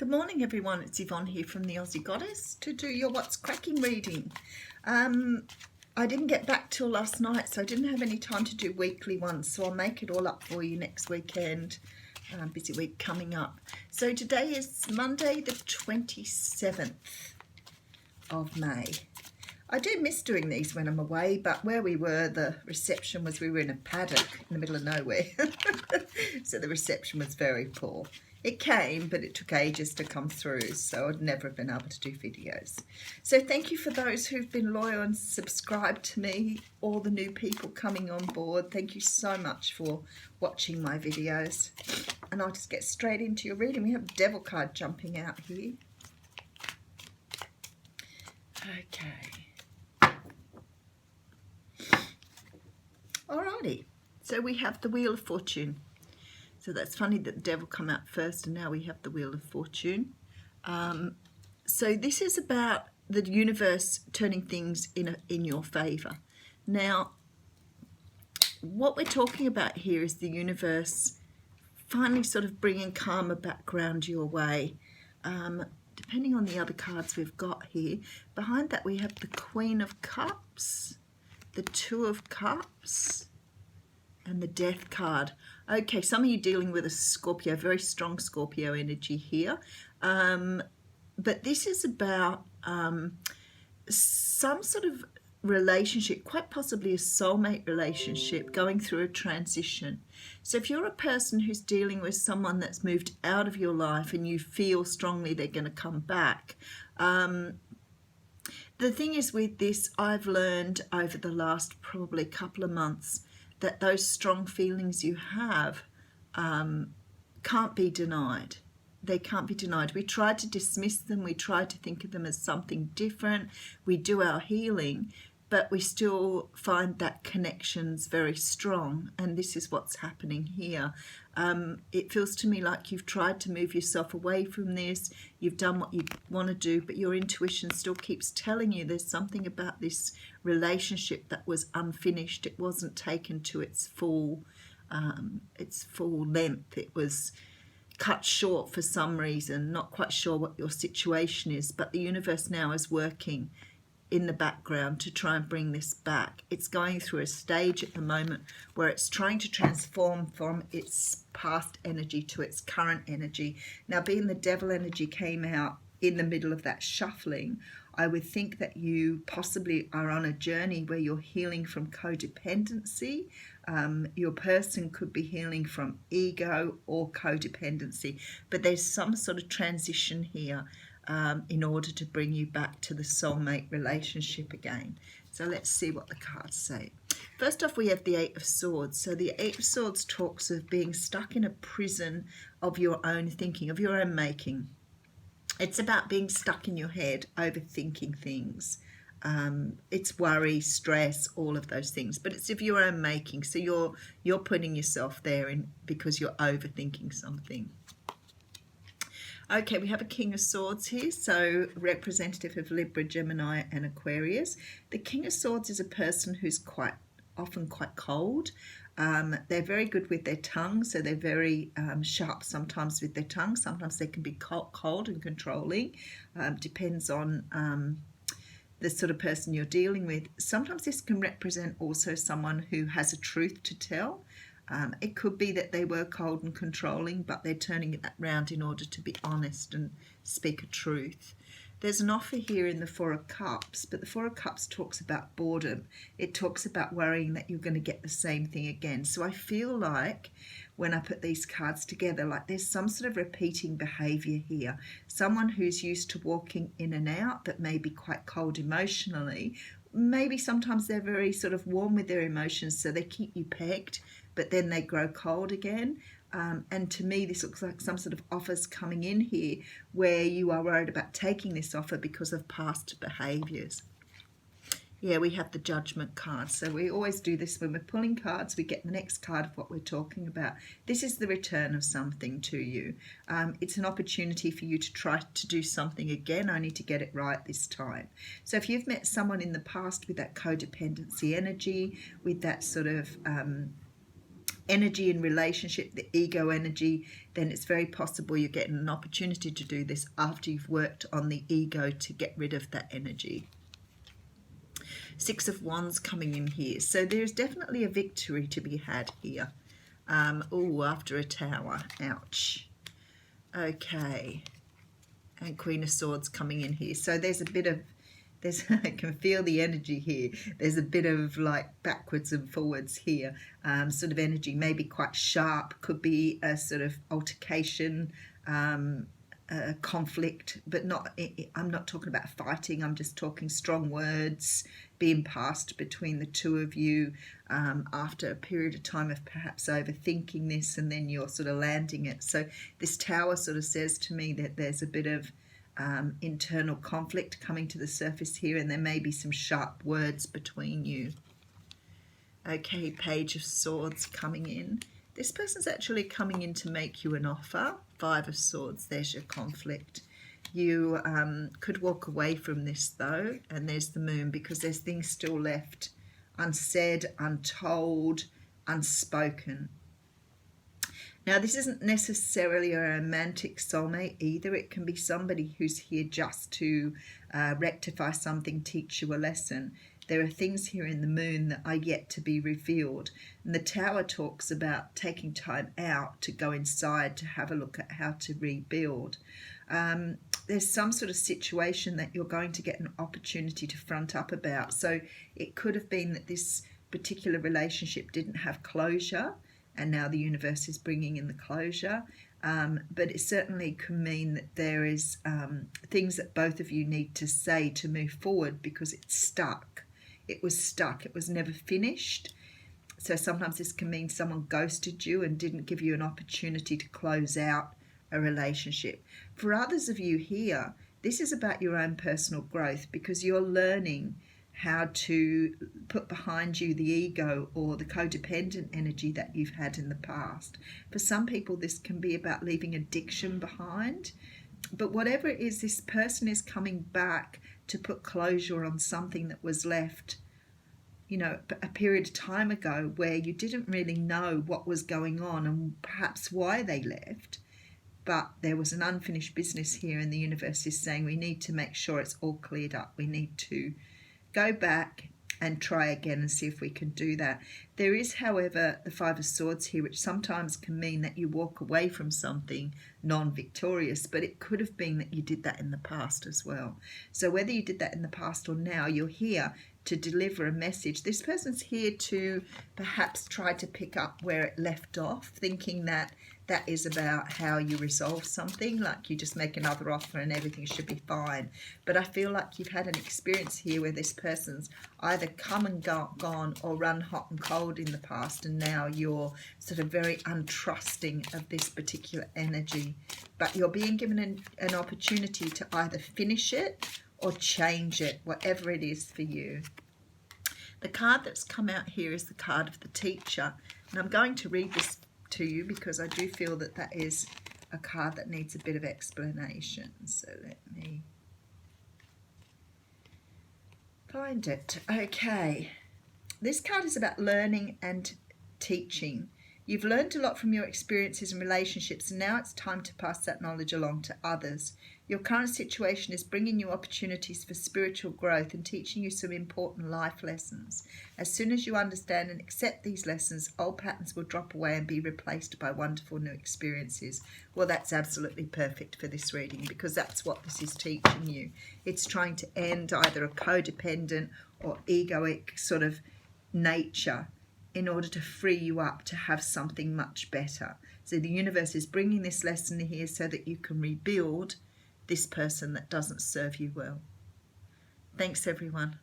Good morning everyone, it's Yvonne here from the Aussie Goddess to do your What's Cracking reading. I didn't get back till last night, so I didn't have any time to do weekly ones, so I'll make it all up for you next weekend. Busy week coming up. So today is Monday the 27th of May. I do miss doing these when I'm away, but where we were, the reception was, we were in a paddock in the middle of nowhere. So the reception was very poor. It came, but it took ages to come through, so I'd never have been able to do videos. So thank you for those who've been loyal and subscribed to me, all the new people coming on board. Thank you so much for watching my videos. And I'll just get straight into your reading. We have a devil card jumping out here. Okay. Alrighty, so we have the Wheel of Fortune. So that's funny that the devil come out first and now we have the Wheel of Fortune. So this is about the universe turning things in your favour. Now, what we're talking about here is the universe finally sort of bringing karma back round your way. Depending on the other cards we've got here, behind that we have the Queen of Cups, the Two of Cups, and the Death card. Okay, some of you dealing with a Scorpio, very strong Scorpio energy here. But this is about some sort of relationship, quite possibly a soulmate relationship, going through a transition. So if you're a person who's dealing with someone that's moved out of your life and you feel strongly they're going to come back, the thing is with this, I've learned over the last probably couple of months that those strong feelings you have can't be denied. They can't be denied. We try to dismiss them. We try to think of them as something different. We do our healing, but we still find that connection's very strong. And this is what's happening here. It feels to me like you've tried to move yourself away from this. You've done what you want to do, but your intuition still keeps telling you there's something about this relationship that was unfinished. It wasn't taken to its full length. It was cut short for some reason. Not quite sure what your situation is, but the universe now is working in the background to try and bring this back. It's going through a stage at the moment where it's trying to transform from its past energy to its current energy. Now, being the devil energy came out in the middle of that shuffling, I would think that you possibly are on a journey where you're healing from codependency. Your person could be healing from ego or codependency, but there's some sort of transition here in order to bring you back to the soulmate relationship again. So let's see what the cards say. First off, we have the Eight of Swords. So the Eight of Swords talks of being stuck in a prison of your own thinking, of your own making. It's about being stuck in your head, overthinking things. It's worry, stress, all of those things, but it's of your own making. So you're putting yourself there in because you're overthinking something. Okay, we have a King of Swords here, so representative of Libra, Gemini and Aquarius. The King of Swords is a person who's often quite cold. They're very good with their tongue, so they're very sharp sometimes with their tongue. Sometimes they can be cold and controlling. Depends on the sort of person you're dealing with. Sometimes this can represent also someone who has a truth to tell. It could be that they were cold and controlling, but they're turning that round in order to be honest and speak a truth. There's an offer here in the Four of Cups, but the Four of Cups talks about boredom. It talks about worrying that you're going to get the same thing again. So I feel like when I put these cards together, like there's some sort of repeating behaviour here. Someone who's used to walking in and out, that may be quite cold emotionally. Maybe sometimes they're very sort of warm with their emotions, so they keep you pegged, but then they grow cold again. And to me, this looks like some sort of offers coming in here where you are worried about taking this offer because of past behaviours. Yeah, we have the Judgment card. So we always do this when we're pulling cards. We get the next card of what we're talking about. This is the return of something to you. It's an opportunity for you to try to do something again, only to get it right this time. So if you've met someone in the past with that codependency energy, with that sort of energy in relationship, the ego energy, then it's very possible you're getting an opportunity to do this after you've worked on the ego to get rid of that energy. Six of Wands coming in here. So there's definitely a victory to be had here. After a Tower. Ouch. Okay. And Queen of Swords coming in here. So there's a bit of, I can feel the energy here. There's a bit of like backwards and forwards here. Sort of energy, maybe quite sharp. Could be a sort of altercation, conflict, but not. I'm not talking about fighting. I'm just talking strong words being passed between the two of you after a period of time of perhaps overthinking this, and then you're sort of landing it. So this Tower sort of says to me that there's a bit of internal conflict coming to the surface here, and there may be some sharp words between you. Okay, Page of Swords coming in. This person's actually coming in to make you an offer. Five of Swords, there's your conflict. You could walk away from this though, and there's the Moon, because there's things still left unsaid, untold, unspoken. Now, this isn't necessarily a romantic soulmate either. It can be somebody who's here just to rectify something, teach you a lesson. There are things here in the Moon that are yet to be revealed. And the Tower talks about taking time out to go inside to have a look at how to rebuild. There's some sort of situation that you're going to get an opportunity to front up about. So it could have been that this particular relationship didn't have closure, and now the universe is bringing in the closure. But it certainly can mean that there is things that both of you need to say to move forward, because it's stuck. It was stuck. It was never finished. So sometimes this can mean someone ghosted you and didn't give you an opportunity to close out a relationship. For others of you here, this is about your own personal growth, because you're learning how to put behind you the ego or the codependent energy that you've had in the past. For some people, this can be about leaving addiction behind. But whatever it is, this person is coming back to put closure on something that was left, you know, a period of time ago where you didn't really know what was going on and perhaps why they left. But there was an unfinished business here, and the universe is saying we need to make sure it's all cleared up. We need to go back and try again and see if we can do that. There is, however, the Five of Swords here, which sometimes can mean that you walk away from something non-victorious, but it could have been that you did that in the past as well. So whether you did that in the past or now, you're here to deliver a message. This person's here to perhaps try to pick up where it left off, thinking that that is about how you resolve something, like you just make another offer and everything should be fine. But I feel like you've had an experience here where this person's either come and gone or run hot and cold in the past, and now you're sort of very untrusting of this particular energy. But you're being given an opportunity to either finish it or change it, whatever it is for you. The card that's come out here is the card of the Teacher. And I'm going to read this to you because I do feel that that is a card that needs a bit of explanation. So let me find it. Okay. This card is about learning and teaching. You've learned a lot from your experiences and relationships, and now it's time to pass that knowledge along to others. Your current situation is bringing you opportunities for spiritual growth and teaching you some important life lessons. As soon as you understand and accept these lessons, old patterns will drop away and be replaced by wonderful new experiences. Well, that's absolutely perfect for this reading, because that's what this is teaching you. It's trying to end either a codependent or egoic sort of nature in order to free you up to have something much better. So the universe is bringing this lesson here so that you can rebuild this person that doesn't serve you well. Thanks, everyone.